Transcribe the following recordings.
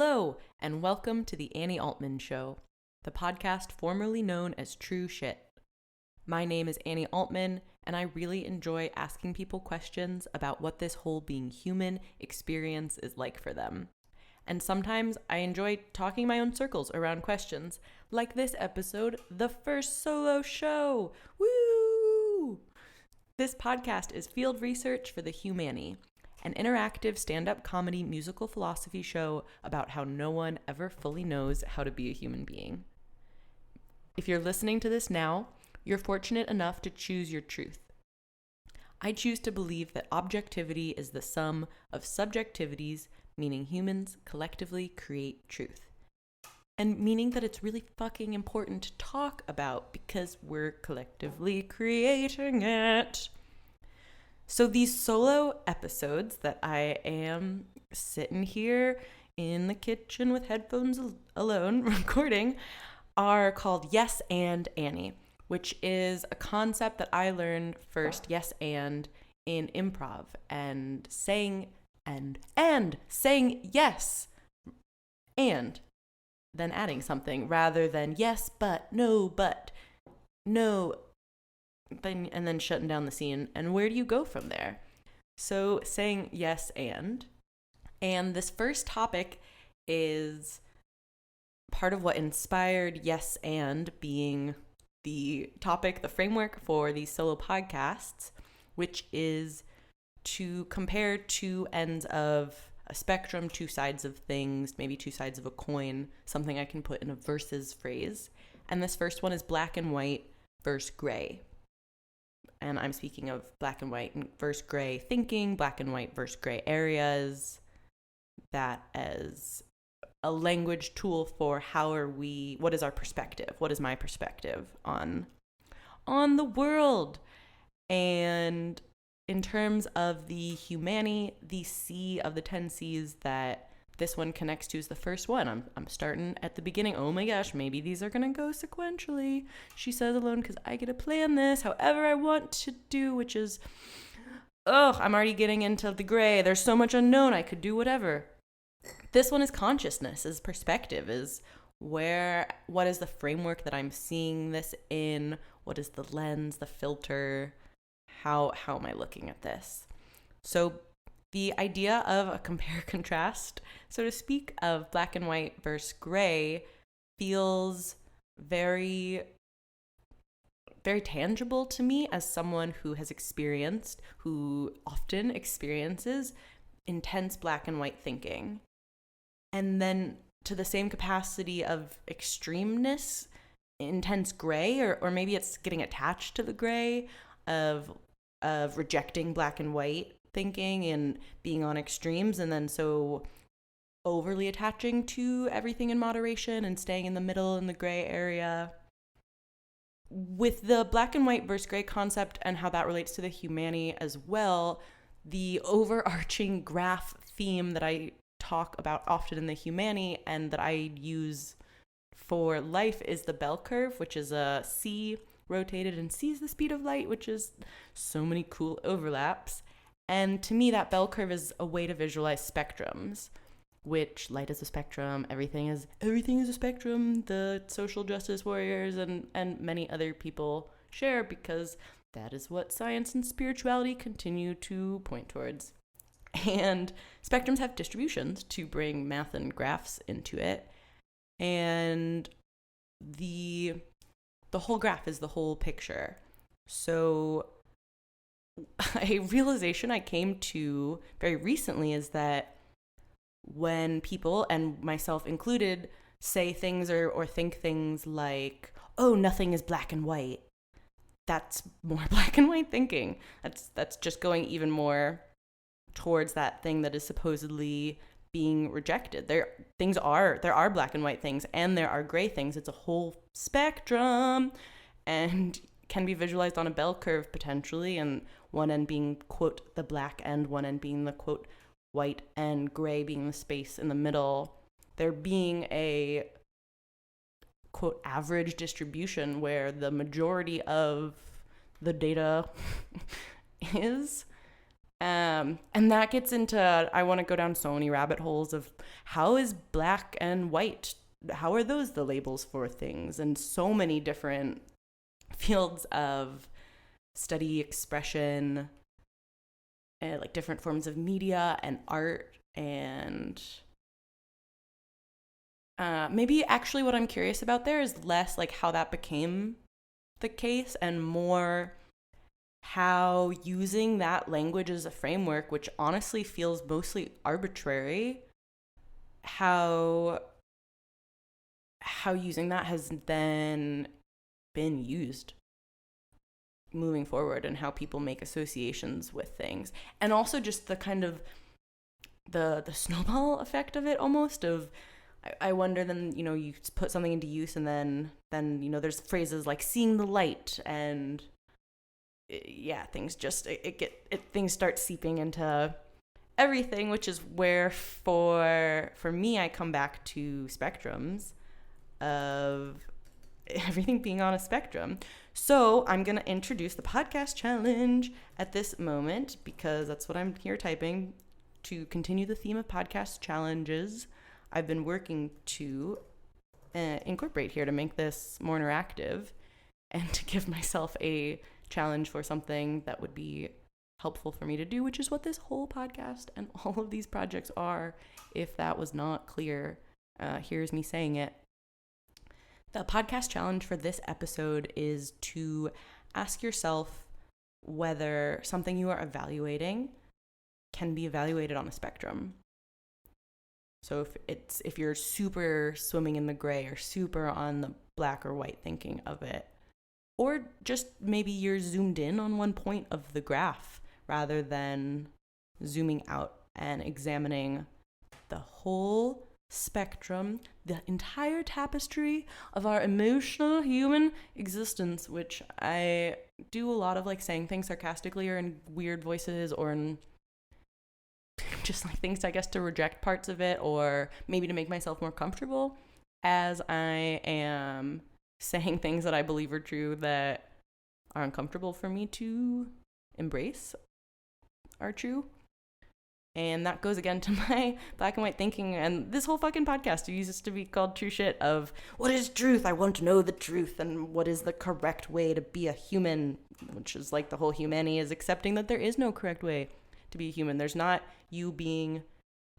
Hello, and welcome to the Annie Altman Show, the podcast formerly known as True Shit. My name is Annie Altman, and I really enjoy asking people questions about what this whole being human experience is like for them. And sometimes I enjoy talking my own circles around questions, like this episode, the first solo show. Woo! This podcast is field research for the Humani, an interactive stand-up comedy musical philosophy show about how no one ever fully knows how to be a human being. If you're listening to this now, you're fortunate enough to choose your truth. I choose to believe that objectivity is the sum of subjectivities, meaning humans collectively create truth. And meaning that it's really fucking important to talk about because we're collectively creating it. So these solo episodes that I am sitting here in the kitchen with headphones alone recording are called Yes and Annie, which is a concept that I learned first, yes and, in improv, and saying saying yes and then adding something rather than yes but no and then shutting down the scene. And where do you go from there? So saying yes and this first topic is part of what inspired yes and being the topic, the framework for these solo podcasts, which is to compare two ends of a spectrum, two sides of things, maybe two sides of a coin, something I can put in a versus phrase. And this first one is black and white versus gray. And I'm speaking of black and white versus gray thinking, black and white versus gray areas, that as a language tool for what is our perspective? What is my perspective on the world? And in terms of the Humani, the C of the 10 C's that this one connects to is the first one. I'm starting at the beginning. Oh my gosh, maybe these are going to go sequentially. She says alone because I get to plan this however I want to do, which is, I'm already getting into the gray. There's so much unknown. I could do whatever. This one is consciousness, is perspective, is what is the framework that I'm seeing this in? What is the lens, the filter? How am I looking at this? So the idea of a compare-contrast, so to speak, of black and white versus gray feels very, very tangible to me as someone who often experiences intense black and white thinking. And then to the same capacity of extremeness, intense gray, or maybe it's getting attached to the gray of rejecting black and white thinking and being on extremes, and then so overly attaching to everything in moderation and staying in the middle in the gray area. With the black and white versus gray concept and how that relates to the Humani as well, the overarching graph theme that I talk about often in the Humani and that I use for life is the bell curve, which is a C rotated, and C is the speed of light, which is so many cool overlaps. And to me, that bell curve is a way to visualize spectrums, which light is a spectrum, everything is a spectrum, the social justice warriors and many other people share, because that is what science and spirituality continue to point towards. And spectrums have distributions to bring math and graphs into it. And the whole graph is the whole picture. So a realization I came to very recently is that when people, and myself included, say things or think things like, oh, nothing is black and white, that's more black and white thinking. That's just going even more towards that thing that is supposedly being rejected. There are black and white things, and there are gray things. It's a whole spectrum and can be visualized on a bell curve potentially, and one end being, quote, the black end, one end being the, quote, white end, gray being the space in the middle. There being a, quote, average distribution where the majority of the data is, And that gets into, I want to go down so many rabbit holes of how is black and white, how are those the labels for things, and so many different fields of study, expression, and like different forms of media and art. And maybe actually what I'm curious about there is less like how that became the case and more how using that language as a framework, which honestly feels mostly arbitrary, how using that has then been used moving forward, and how people make associations with things. And also just the kind of the snowball effect of it, almost, of I wonder, then, you know, you put something into use and then you know, there's phrases like seeing the light, and yeah, things just things start seeping into everything, which is where for me I come back to spectrums of everything being on a spectrum. So I'm gonna introduce the podcast challenge at this moment, because that's what I'm here typing, to continue the theme of podcast challenges I've been working to incorporate here to make this more interactive and to give myself a challenge for something that would be helpful for me to do, which is what this whole podcast and all of these projects are. If that was not clear, here's me saying it. The podcast challenge for this episode is to ask yourself whether something you are evaluating can be evaluated on a spectrum. So if you're super swimming in the gray or super on the black or white thinking of it, or just maybe you're zoomed in on one point of the graph rather than zooming out and examining the whole spectrum, the entire tapestry of our emotional human existence, which I do a lot of, like saying things sarcastically or in weird voices, or in just like things, I guess, to reject parts of it, or maybe to make myself more comfortable as I am saying things that I believe are true that are uncomfortable for me to embrace are true. And that goes again to my black and white thinking, and this whole fucking podcast uses to be called True Shit, of what is truth? I want to know the truth, and what is the correct way to be a human, which is like the whole humanity is accepting that there is no correct way to be a human. There's not you being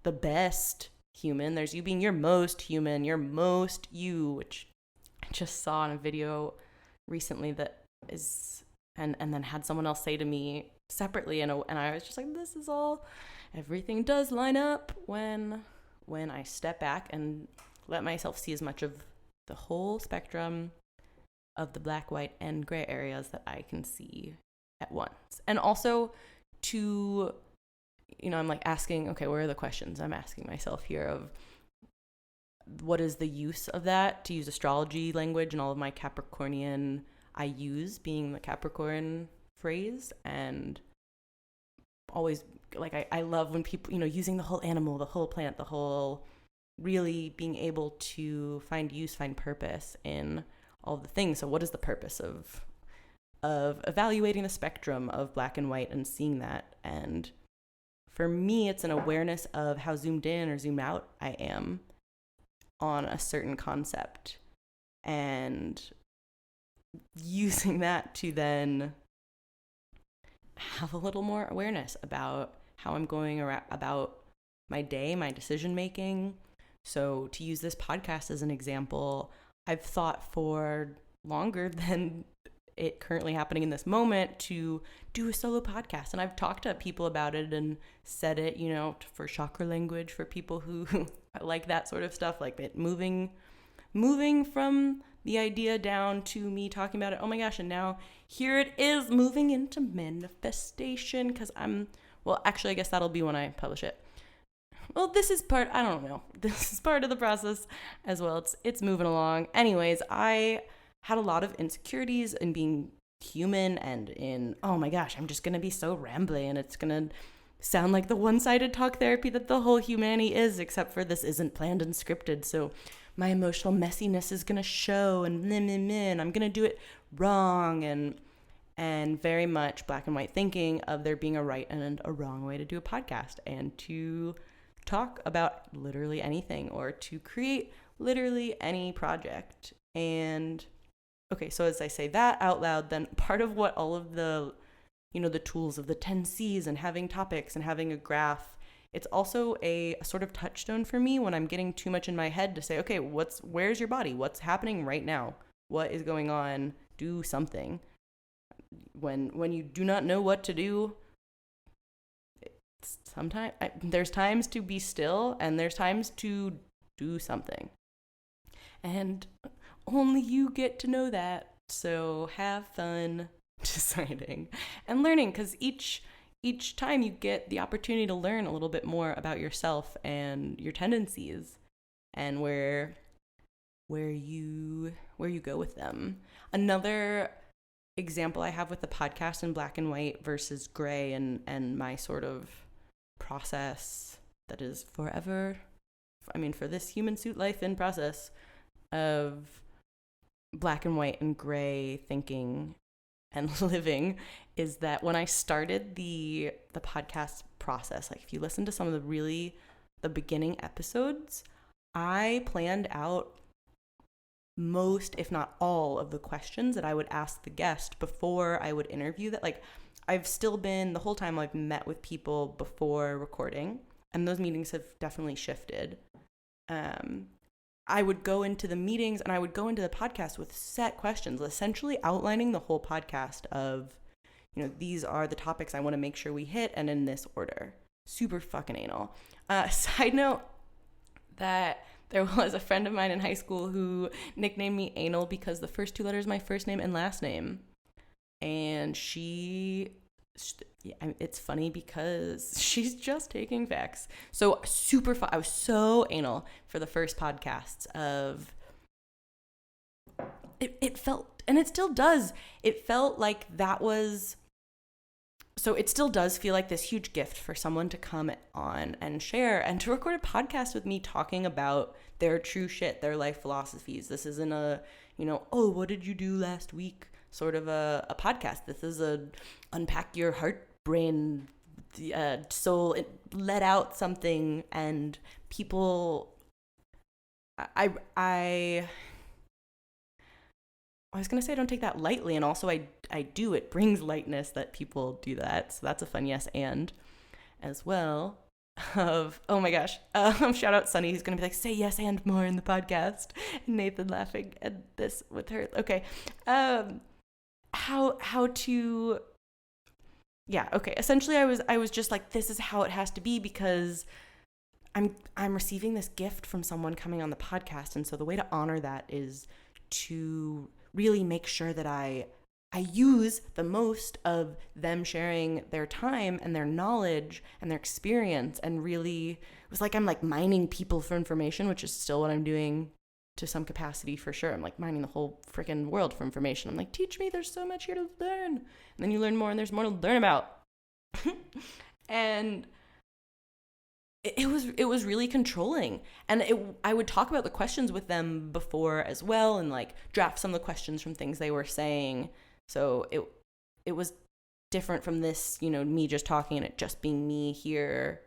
the best human. There's you being your most human, your most you, which I just saw in a video recently that is, and then had someone else say to me separately, and I was just like, this is all, everything does line up when I step back and let myself see as much of the whole spectrum of the black, white, and gray areas that I can see at once. And also to, you know, I'm like asking, okay, where are the questions I'm asking myself here of what is the use of that, to use astrology language and all of my Capricornian I use being the Capricorn phrase, and always like I love when people, you know, using the whole animal, the whole plant, the whole, really being able to find use, find purpose in all the things. So what is the purpose of evaluating the spectrum of black and white and seeing that? And for me, it's an awareness of how zoomed in or zoomed out I am on a certain concept, and using that to then have a little more awareness about how I'm going about my day, my decision making. So to use this podcast as an example, I've thought for longer than it currently happening in this moment to do a solo podcast. And I've talked to people about it and said it, you know, for chakra language, for people who like that sort of stuff, like it moving from the idea down to me talking about it. Oh my gosh. And now here it is moving into manifestation, because actually, I guess that'll be when I publish it. Well, this is part of the process as well. It's moving along. Anyways, I had a lot of insecurities in being human and in, oh my gosh, I'm just going to be so rambly and it's going to sound like the one-sided talk therapy that the whole humanity is, except for this isn't planned and scripted. So my emotional messiness is going to show, and I'm going to do it wrong. and very much black and white thinking of there being a right and a wrong way to do a podcast and to talk about literally anything or to create literally any project. And okay, so as I say that out loud, then part of what all of the, the tools of the 10 C's and having topics and having a graph, it's also a sort of touchstone for me when I'm getting too much in my head to say, okay, where's your body? What's happening right now? What is going on? Do something. When you do not know what to do, sometimes there's times to be still and there's times to do something. And only you get to know that. So have fun deciding and learning, because each time you get the opportunity to learn a little bit more about yourself and your tendencies and where you go with them. Another example I have with the podcast in black and white versus gray and my sort of process that is forever, for this human suit life in process of black and white and gray thinking and living, is that when I started the podcast process, like if you listen to some of the beginning episodes, I planned out most, if not all, of the questions that I would ask the guest before I would interview that. Like, I've still been, the whole time I've met with people before recording, and those meetings have definitely shifted. I would go into the meetings and I would go into the podcast with set questions, essentially outlining the whole podcast of, these are the topics I want to make sure we hit and in this order. Super fucking anal. Side note that there was a friend of mine in high school who nicknamed me Anal because the first two letters of my first name and last name. And it's funny because she's just taking facts. So super fun. I was so anal for the first podcasts of it felt, and it still does. It felt like that was, so it still does feel like this huge gift for someone to come on and share and to record a podcast with me talking about their true shit, their life philosophies. This isn't a, oh, what did you do last week? Sort of a podcast. This is a unpack your heart, brain, soul, let out something, and people. I was gonna say I don't take that lightly, and also I do. It brings lightness that people do that, so that's a fun yes and as well. Of oh my gosh, shout out Sunny, who's gonna be like, say yes and more in the podcast. And Nathan laughing at this with her. Okay, how to, yeah, okay. Essentially, I was just like, this is how it has to be because I'm receiving this gift from someone coming on the podcast, and so the way to honor that is to really make sure that I use the most of them sharing their time and their knowledge and their experience, and really, it was like I'm like mining people for information, which is still what I'm doing to some capacity for sure. I'm like mining the whole freaking world for information. I'm like, teach me, there's so much here to learn. And then you learn more and there's more to learn about. And it was really controlling. And I would talk about the questions with them before as well, and like draft some of the questions from things they were saying. So it was different from this, me just talking and it just being me here.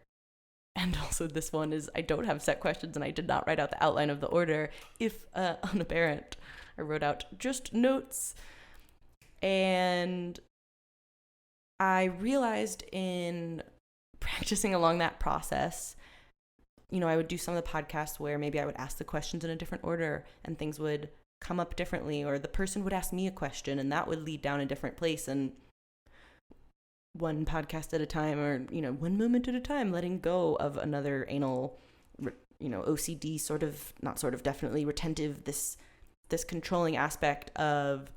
And also this one is, I don't have set questions and I did not write out the outline of the order. If unapparent, I wrote out just notes. And I realized in practicing along that process, I would do some of the podcasts where maybe I would ask the questions in a different order and things would come up differently, or the person would ask me a question and that would lead down a different place. And one podcast at a time, or one moment at a time, letting go of another anal, OCD definitely retentive, this controlling aspect of,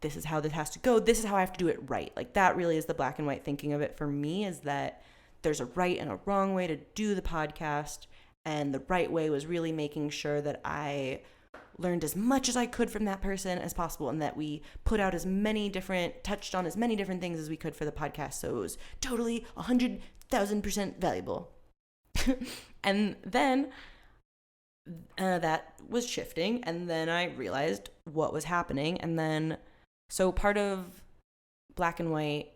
this is how this has to go, this is how I have to do it right. Like, that really is the black and white thinking of it for me, is that there's a right and a wrong way to do the podcast, and the right way was really making sure that I learned as much as I could from that person as possible, and that we put out touched on as many different things as we could for the podcast, so it was totally 100,000% valuable. And then that was shifting, and then I realized what was happening, and then so part of black and white,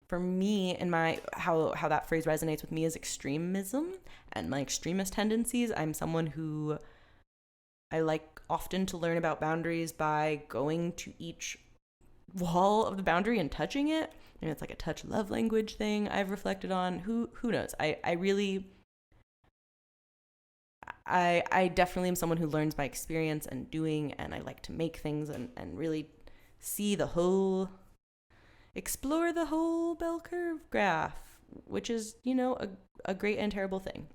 for me, and my how that phrase resonates with me is extremism and my extremist tendencies. I'm someone who I like often to learn about boundaries by going to each wall of the boundary and touching it. And it's like a touch love language thing I've reflected on. Who knows? I definitely am someone who learns by experience and doing, and I like to make things and really explore the whole bell curve graph, which is, a great and terrible thing,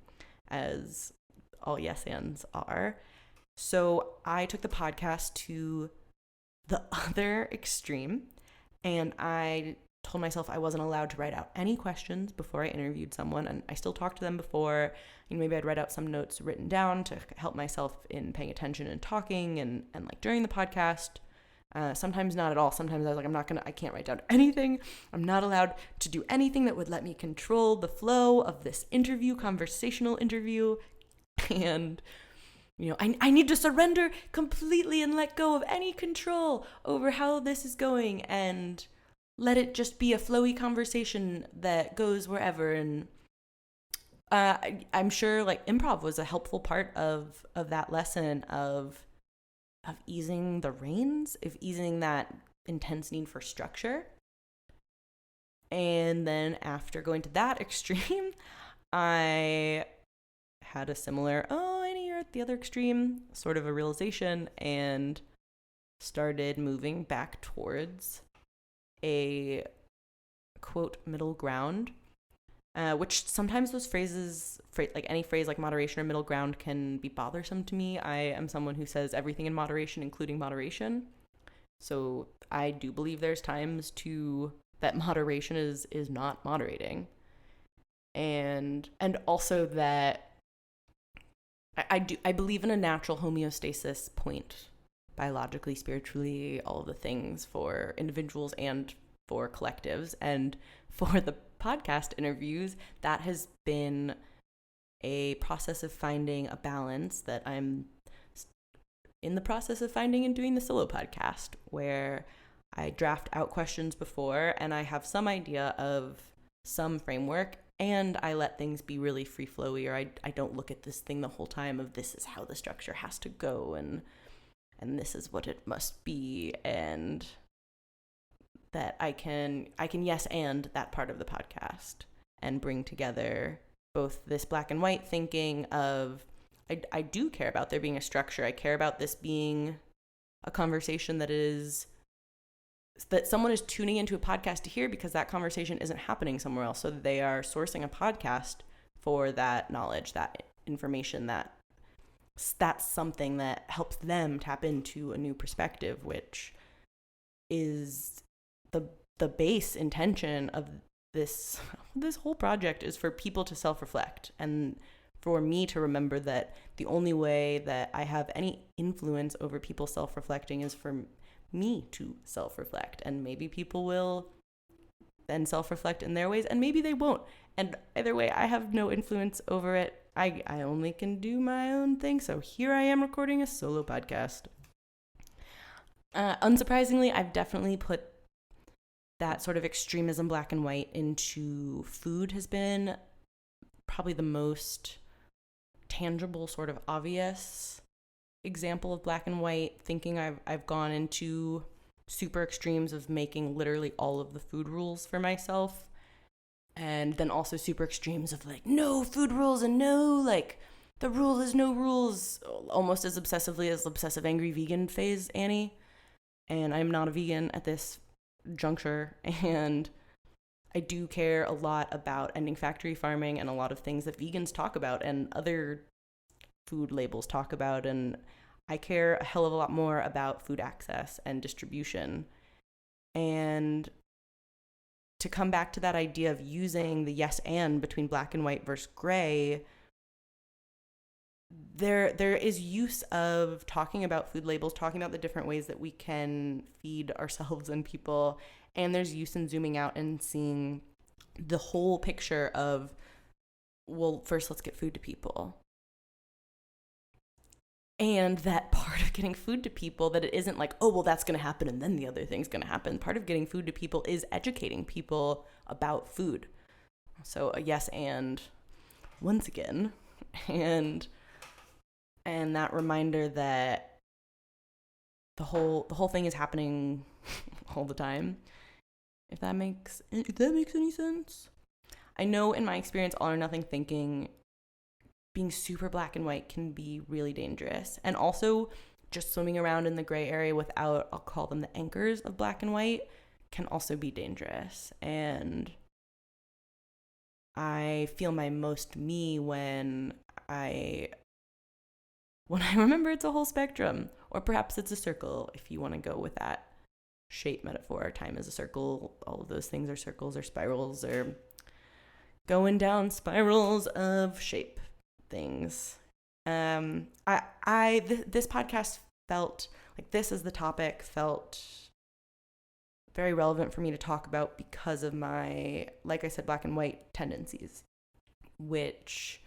as all yes ands are. So I took the podcast to the other extreme, and I told myself I wasn't allowed to write out any questions before I interviewed someone, and I still talked to them before. Maybe I'd write out some notes written down to help myself in paying attention and talking and like during the podcast. Sometimes not at all. Sometimes I was like, I can't write down anything. I'm not allowed to do anything that would let me control the flow of this conversational interview. And, I need to surrender completely and let go of any control over how this is going and let it just be a flowy conversation that goes wherever. And I'm sure like improv was a helpful part of that lesson of easing the reins, of easing that intense need for structure. And then after going to that extreme, I had a similar, Annie, you're at the other extreme, sort of a realization, and started moving back towards a quote middle ground, which sometimes those phrases, like any phrase like moderation or middle ground, can be bothersome to me. I am someone who says everything in moderation, including moderation. So I do believe there's times that moderation is not moderating. And also that I believe in a natural homeostasis point, biologically, spiritually, all of the things for individuals and for collectives. And for the podcast interviews, that has been a process of finding a balance that I'm in the process of finding and doing the solo podcast, where I draft out questions before and I have some idea of some framework, and I let things be really free flowy, or I don't look at this thing the whole time of this is how the structure has to go and this is what it must be, and that I can yes and that part of the podcast and bring together both this black and white thinking of I do care about there being a structure. I care about this being a conversation that someone is tuning into a podcast to hear, because that conversation isn't happening somewhere else. So they are sourcing a podcast for that knowledge, that information, that's something that helps them tap into a new perspective, which is the base intention of this whole project, is for people to self-reflect, and for me to remember that the only way that I have any influence over people self-reflecting is for me to self-reflect. And maybe people will then self-reflect in their ways, and maybe they won't. And either way, I have no influence over it. I only can do my own thing. So here I am recording a solo podcast. Unsurprisingly, I've definitely put that sort of extremism, black and white, into food. Has been probably the most tangible, sort of obvious example of black and white thinking. I've gone into super extremes of making literally all of the food rules for myself, and then also super extremes of like no food rules and no, like the rule is no rules, almost as obsessively as obsessive angry vegan phase Annie. And I'm not a vegan at this juncture, and I do care a lot about ending factory farming and a lot of things that vegans talk about and other food labels talk about, and I care a hell of a lot more about food access and distribution. And to come back to that idea of using the yes and between black and white versus gray, there is use of talking about food labels, talking about the different ways that we can feed ourselves and people, and there's use in zooming out and seeing the whole picture of, well, first let's get food to people. And that part of getting food to people, that it isn't like, oh, well, that's going to happen and then the other thing's going to happen. Part of getting food to people is educating people about food. So a yes and once again, and that reminder that the whole thing is happening all the time. If that makes any sense. I know in my experience, all or nothing thinking, being super black and white can be really dangerous. And also just swimming around in the gray area without, I'll call them the anchors of black and white, can also be dangerous. And I feel my most me when I remember it's a whole spectrum, or perhaps it's a circle if you want to go with that shape metaphor. Time is a circle. All of those things are circles or spirals or going down spirals of shape things. This podcast felt like, this is the topic, felt very relevant for me to talk about because of my, like I said, black and white tendencies, which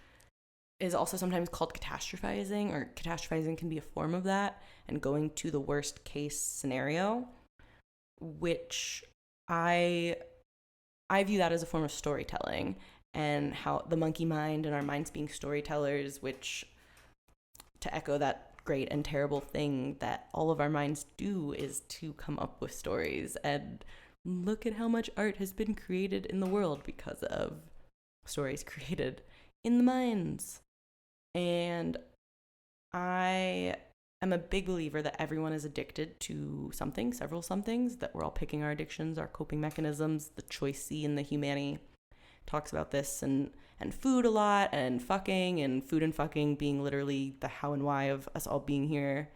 is also sometimes called catastrophizing, or catastrophizing can be a form of that, and going to the worst case scenario, which I view that as a form of storytelling, and how the monkey mind and our minds being storytellers, which, to echo that great and terrible thing that all of our minds do, is to come up with stories. And look at how much art has been created in the world because of stories created in the minds. And I am a big believer that everyone is addicted to something, several somethings, that we're all picking our addictions, our coping mechanisms. The Choice C in the Humani talks about this, and food a lot, and fucking, and food and fucking being literally the how and why of us all being here,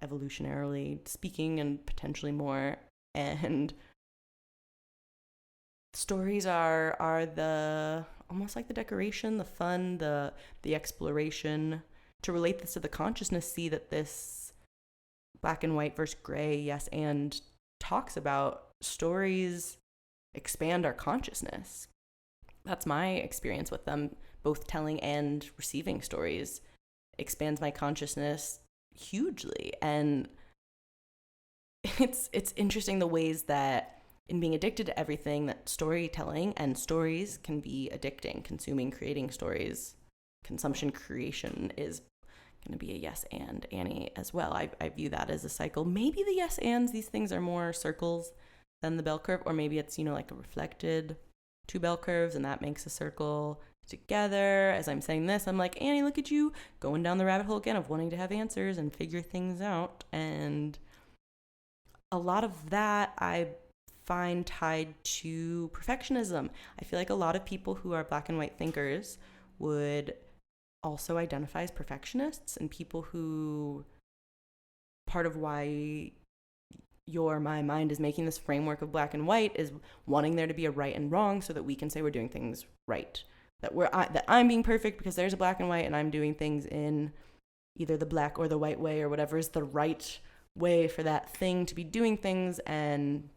evolutionarily speaking, and potentially more. And stories are the, almost like the decoration, the fun, the exploration. To relate this to the consciousness, see that this black and white versus gray, yes, and talks about stories expand our consciousness. That's my experience with them. Both telling and receiving stories expands my consciousness hugely. And it's interesting the ways that, in being addicted to everything, that storytelling and stories can be addicting. Consuming, creating stories, consumption, creation is going to be a yes and, Annie, as well. I view that as a cycle. Maybe the yes ands, these things are more circles than the bell curve, or maybe it's, like a reflected two bell curves, and that makes a circle together. As I'm saying this, I'm like, Annie, look at you going down the rabbit hole again of wanting to have answers and figure things out. And a lot of that I find tied to perfectionism. I feel like a lot of people who are black and white thinkers would also identify as perfectionists, and people who, part of why my mind is making this framework of black and white is wanting there to be a right and wrong, so that we can say we're doing things right, that I'm being perfect because there's a black and white, and I'm doing things in either the black or the white way, or whatever is the right way for that thing to be doing things. And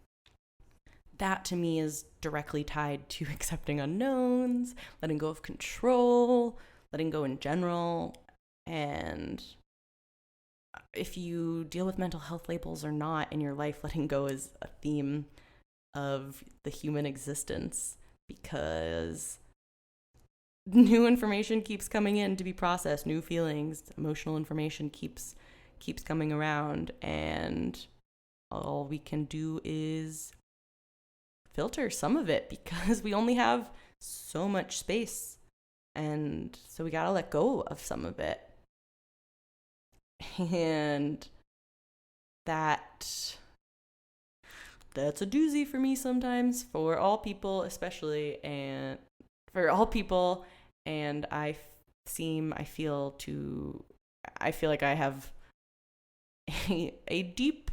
that to me is directly tied to accepting unknowns, letting go of control, letting go in general. And if you deal with mental health labels or not in your life, letting go is a theme of the human existence, because new information keeps coming in to be processed, new feelings, emotional information keeps coming around, and all we can do is filter some of it, because we only have so much space, and so we gotta let go of some of it. And that's a doozy for me sometimes, for all people especially, and I feel like I have a deep,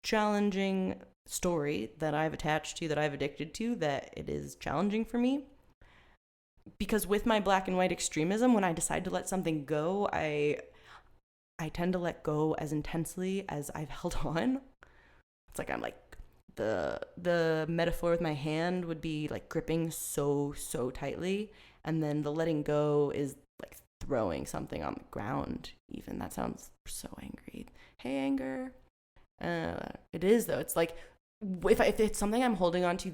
challenging story that I've attached to, that I've addicted to, that it is challenging for me. Because with my black and white extremism, when I decide to let something go, I tend to let go as intensely as I've held on. It's like I'm like, the metaphor with my hand would be like gripping so tightly, and then the letting go is like throwing something on the ground even. That sounds so angry. Hey, anger. It is, though. It's like, if it's something I'm holding on to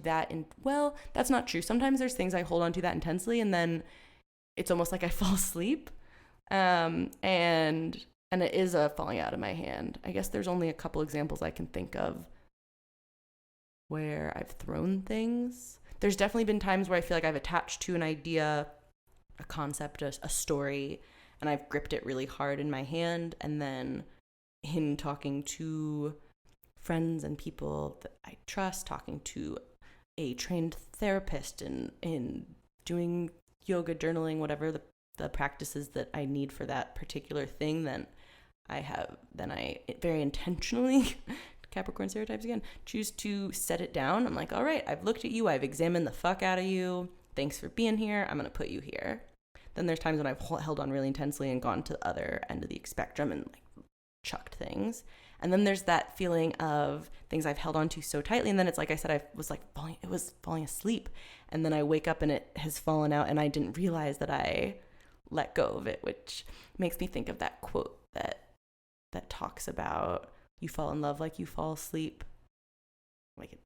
well, that's not true. Sometimes there's things I hold on to that intensely, and then it's almost like I fall asleep. And it is falling out of my hand. I guess there's only a couple examples I can think of where I've thrown things. There's definitely been times where I feel like I've attached to an idea, a concept, a story, and I've gripped it really hard in my hand, and then in talking to friends and people that I trust, talking to a trained therapist, and in doing yoga, journaling, whatever the practices that I need for that particular thing, then I very intentionally, Capricorn stereotypes again, choose to set it down. I'm like, all right, I've looked at you, I've examined the fuck out of you. Thanks for being here. I'm going to put you here. Then there's times when I've held on really intensely and gone to the other end of the spectrum and like chucked things. And then there's that feeling of things I've held on to so tightly. And then it's like I said, it was falling asleep. And then I wake up and it has fallen out and I didn't realize that I let go of it, which makes me think of that quote that talks about you fall in love like you fall asleep, like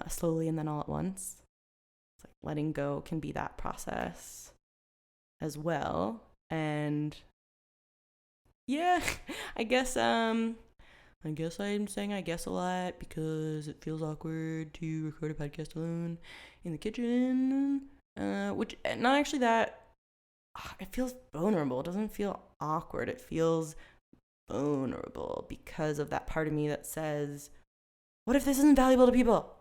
slowly and then all at once. It's like letting go can be that process as well. And yeah, I guess I'm saying I guess a lot because it feels awkward to record a podcast alone in the kitchen, which not actually that. It feels vulnerable. It doesn't feel awkward. It feels vulnerable because of that part of me that says, what if this isn't valuable to people?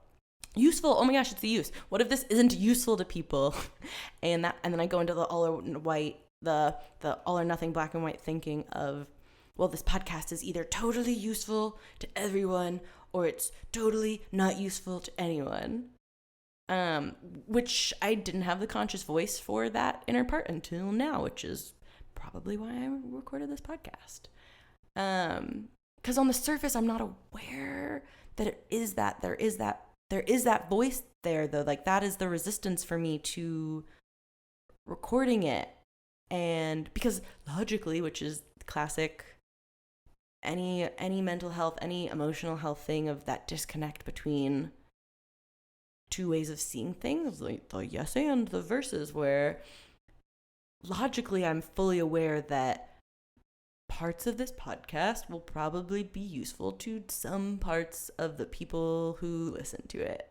Useful. Oh my gosh, it's the use. What if this isn't useful to people? And then I go into the all or white, the all or nothing black and white thinking of, well, this podcast is either totally useful to everyone or it's totally not useful to anyone. Which I didn't have the conscious voice for that inner part until now, which is probably why I recorded this podcast. Because on the surface, I'm not aware that there is that voice there, though. Like, that is the resistance for me to recording it. And because logically, which is classic, any mental health, any emotional health thing of that disconnect between two ways of seeing things, like the yes and the verses, where logically I'm fully aware that parts of this podcast will probably be useful to some parts of the people who listen to it.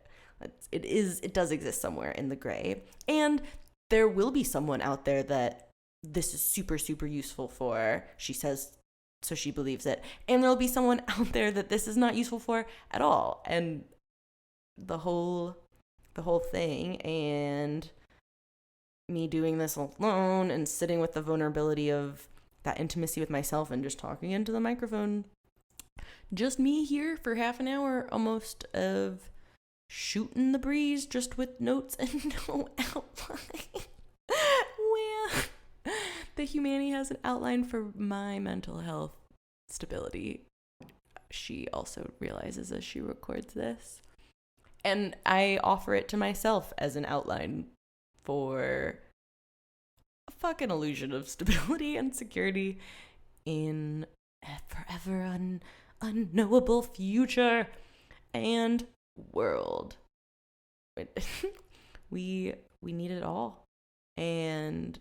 It does exist somewhere in the gray, and there will be someone out there that this is super, super useful for. She says so, she believes it, and there'll be someone out there that this is not useful for at all. And the whole thing, and me doing this alone and sitting with the vulnerability of that intimacy with myself and just talking into the microphone, just me here for half an hour almost of shooting the breeze just with notes and no outline. Well, the humanity has an outline for my mental health stability. She also realizes as she records this. And I offer it to myself as an outline for a fucking illusion of stability and security in a forever unknowable future and world. We need it all. And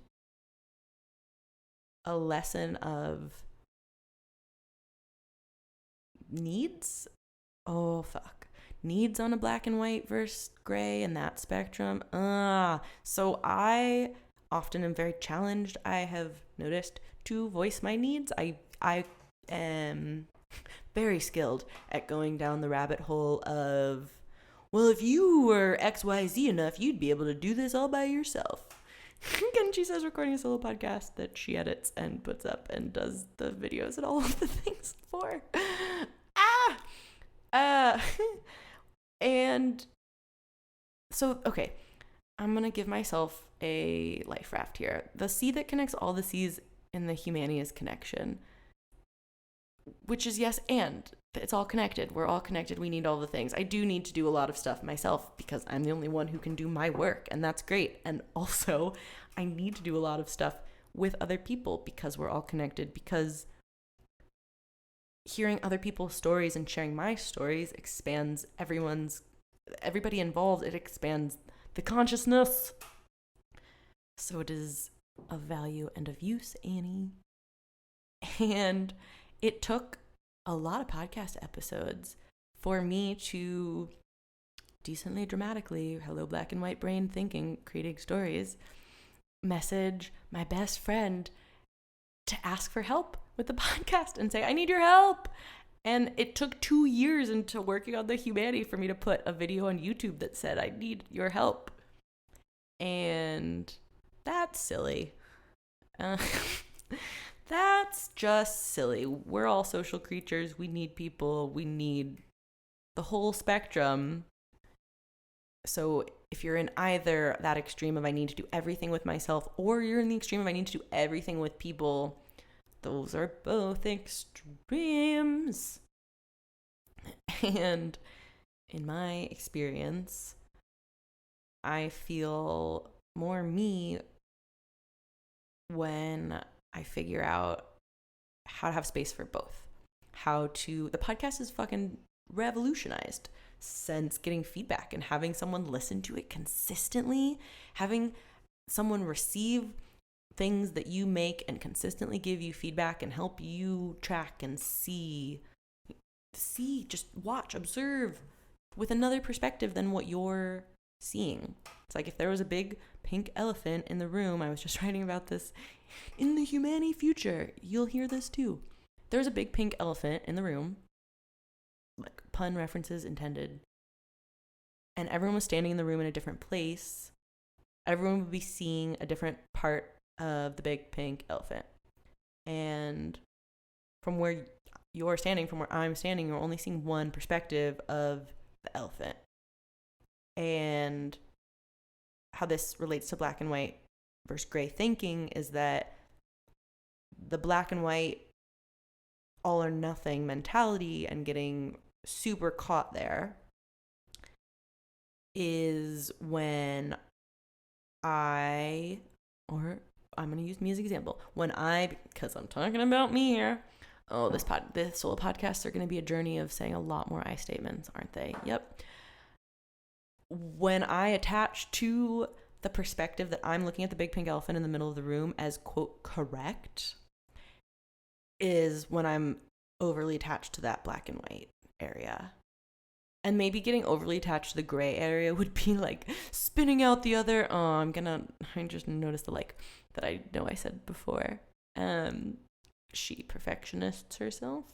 a lesson of needs. Oh, fuck. Needs on a black and white versus gray and that spectrum. So I often am very challenged, I have noticed, to voice my needs. I am very skilled at going down the rabbit hole of, well, if you were XYZ enough, you'd be able to do this all by yourself. And she says recording a solo podcast that she edits and puts up and does the videos and all of the things for. And so, okay, I'm going to give myself a life raft here. The sea that connects all the seas in the humanity is connection, which is yes, and it's all connected. We're all connected. We need all the things. I do need to do a lot of stuff myself because I'm the only one who can do my work, and that's great. And also, I need to do a lot of stuff with other people because we're all connected, because hearing other people's stories and sharing my stories expands everybody involved. It expands the consciousness. So it is of value and of use, Annie. And it took a lot of podcast episodes for me to decently dramatically, hello black and white brain thinking, creating stories, message my best friend to ask for help with the podcast and say, I need your help. And it took 2 years into working on the humanity for me to put a video on YouTube that said, I need your help. And that's silly. That's just silly. We're all social creatures. We need people. We need the whole spectrum. So if you're in either that extreme of I need to do everything with myself, or you're in the extreme of I need to do everything with people, those are both extremes. And in my experience, I feel more me when I figure out how to have space for both. The podcast is fucking revolutionized since getting feedback and having someone listen to it consistently, having someone receive things that you make and consistently give you feedback and help you track and see, just watch, observe with another perspective than what you're seeing. It's like if there was a big pink elephant in the room, I was just writing about this in the humanity future, you'll hear this too. There's a big pink elephant in the room, like pun references intended, and everyone was standing in the room in a different place. Everyone would be seeing a different part of the big pink elephant. And from where you're standing, from where I'm standing, you're only seeing one perspective of the elephant. And how this relates to black and white versus gray thinking is that the black and white all or nothing mentality and getting super caught there is when I'm going to use me as an example. Because I'm talking about me here. Oh, this solo podcasts are going to be a journey of saying a lot more I statements, aren't they? Yep. When I attach to the perspective that I'm looking at the big pink elephant in the middle of the room as, quote, correct, is when I'm overly attached to that black and white area. And maybe getting overly attached to the gray area would be like spinning out the other. I just noticed the that I know I said before. She perfectionists herself.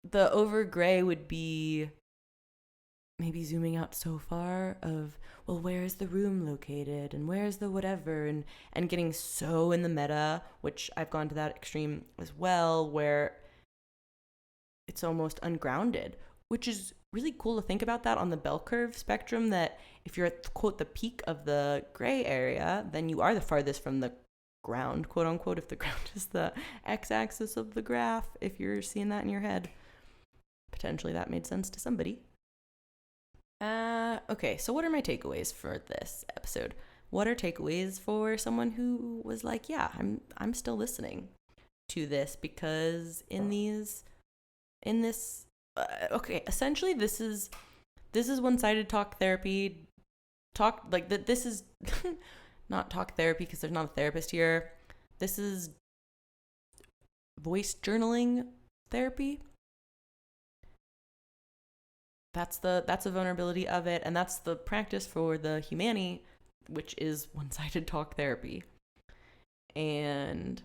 The over gray would be maybe zooming out so far of, well, where's the room located and where's the whatever, and getting so in the meta, which I've gone to that extreme as well, where it's almost ungrounded, which is really cool to think about that on the bell curve spectrum, that if you're at, quote, the peak of the gray area, then you are the farthest from the ground, quote unquote, if the ground is the x-axis of the graph, if you're seeing that in your head. Potentially that made sense to somebody. Okay, so what are my takeaways for this episode? What are takeaways for someone who was like, yeah, I'm still listening to this, because essentially this is one-sided talk therapy. This is not talk therapy because there's not a therapist here. This is voice journaling therapy. That's the vulnerability of it, and that's the practice for the humanity, which is one-sided talk therapy. And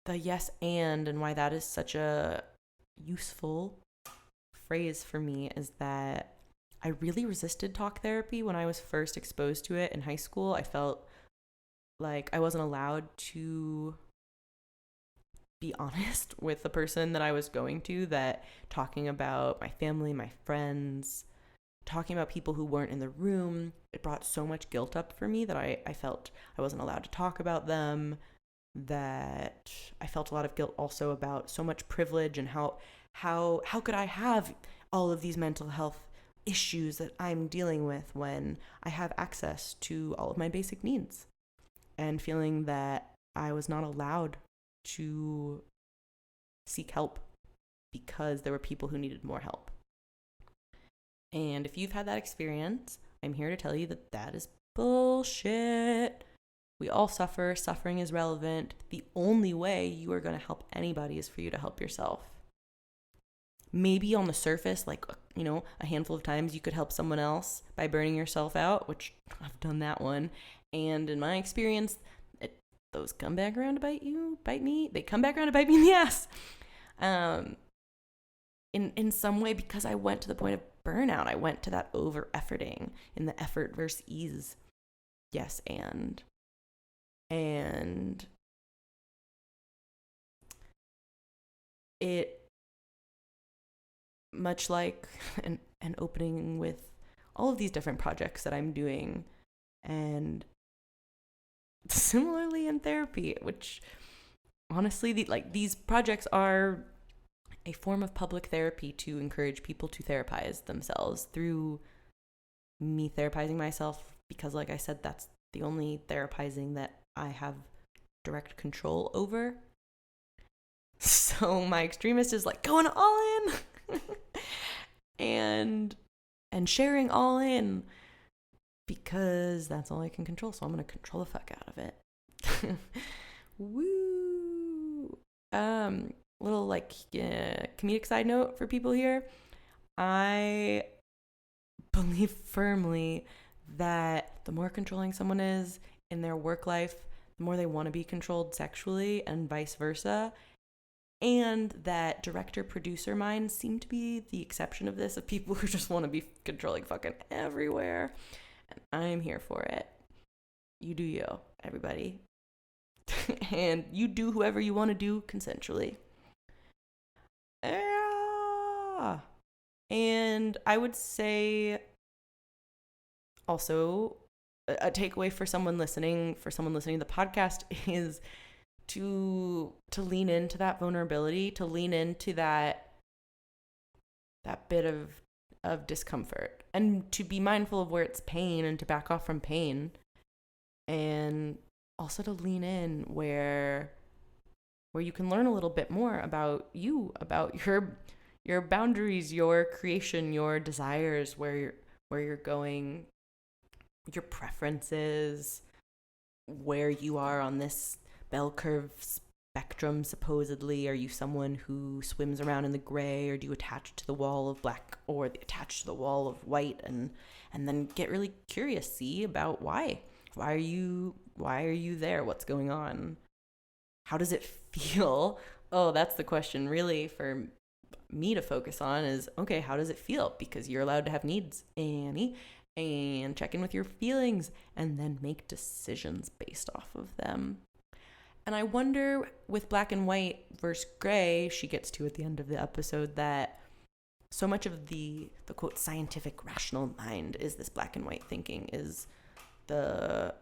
the yes and why that is such a useful phrase for me is that I really resisted talk therapy when I was first exposed to it in high school. I felt like I wasn't allowed to be honest with the person that I was going to, that talking about my family, my friends, talking about people who weren't in the room, it brought so much guilt up for me that I felt I wasn't allowed to talk about them, that I felt a lot of guilt also about so much privilege and how could I have all of these mental health issues that I'm dealing with when I have access to all of my basic needs. and feeling that I was not allowed to seek help because there were people who needed more help. And if you've had that experience, I'm here to tell you that that is bullshit. We all suffer. Suffering is relevant. The only way you are going to help anybody is for you to help yourself. Maybe on the surface, like, a handful of times you could help someone else by burning yourself out, which I've done that one. And in my experience, those come back around to bite me. They come back around to bite me in the ass. In some way, because I went to the point of burnout. I went to that over-efforting in the effort versus ease. Yes, and it, much like an opening with all of these different projects that I'm doing, and similarly in therapy, which honestly, these projects are a form of public therapy to encourage people to therapize themselves through me therapizing myself, because like I said, that's the only therapizing that I have direct control over. So my extremist is like going all in and sharing all in, because that's all I can control. So I'm going to control the fuck out of it. Woo. Little comedic side note for people here. I believe firmly that the more controlling someone is in their work life, the more they want to be controlled sexually, and vice versa. And that director-producer minds seem to be the exception of this, of people who just want to be controlling fucking everywhere. And I'm here for it. You do you, everybody. And you do whoever you want to do consensually. Yeah. And I would say also a takeaway for someone listening to the podcast is to lean into that vulnerability, to lean into that bit of discomfort, and to be mindful of where it's pain and to back off from pain, and also to lean in where you can learn a little bit more about you, about your boundaries, your creation, your desires, where you're going, your preferences, where you are on this bell curve spectrum, supposedly. Are you someone who swims around in the gray, or do you attach to the wall of black, or attach to the wall of white, and then get really curious, see about why are you there? What's going on? How does it feel? Oh, that's the question really for me to focus on is, okay, how does it feel? Because you're allowed to have needs, Annie, and check in with your feelings and then make decisions based off of them. And I wonder, with black and white versus gray, she gets to at the end of the episode that so much of the quote scientific rational mind is this black and white thinking, is the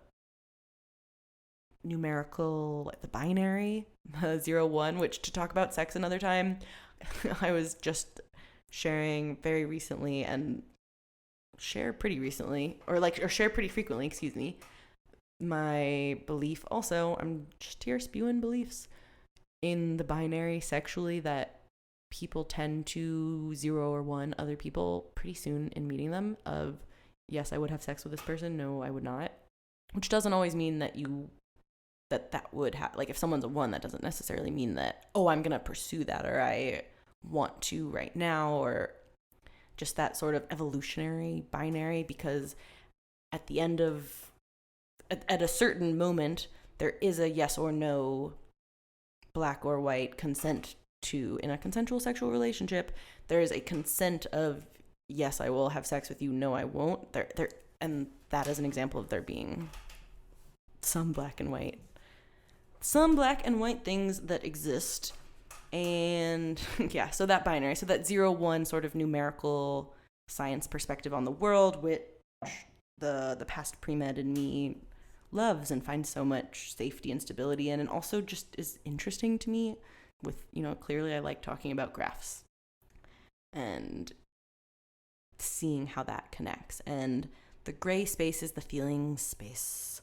numerical, like the binary, the 0-1, which, to talk about sex another time, I was just sharing very recently, and share pretty frequently, excuse me, my belief. Also, I'm just here spewing beliefs in the binary sexually, that people tend to 0 or 1 other people pretty soon in meeting them, of yes, I would have sex with this person, no, I would not, which doesn't always mean that that would have, like, if someone's a 1, that doesn't necessarily mean that, oh, I'm gonna pursue that, or I want to right now, or just that sort of evolutionary binary, because at the end of at a certain moment, there is a yes or no, black or white consent to, in a consensual sexual relationship, there is a consent of yes, I will have sex with you, no, I won't. There, and that is an example of there being some black and white things that exist. And yeah, so that binary, so that 0-1 sort of numerical science perspective on the world, which the past pre-med in me loves and finds so much safety and stability in, and also just is interesting to me with, clearly I like talking about graphs and seeing how that connects. And the gray space is the feeling space,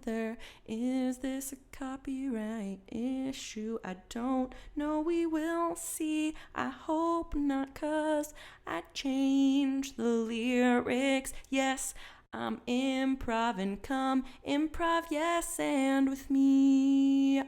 together. Is this a copyright issue? I don't know, we will see. I hope not, 'cause I changed the lyrics. Yes, I'm improv, and come improv, yes, and with me.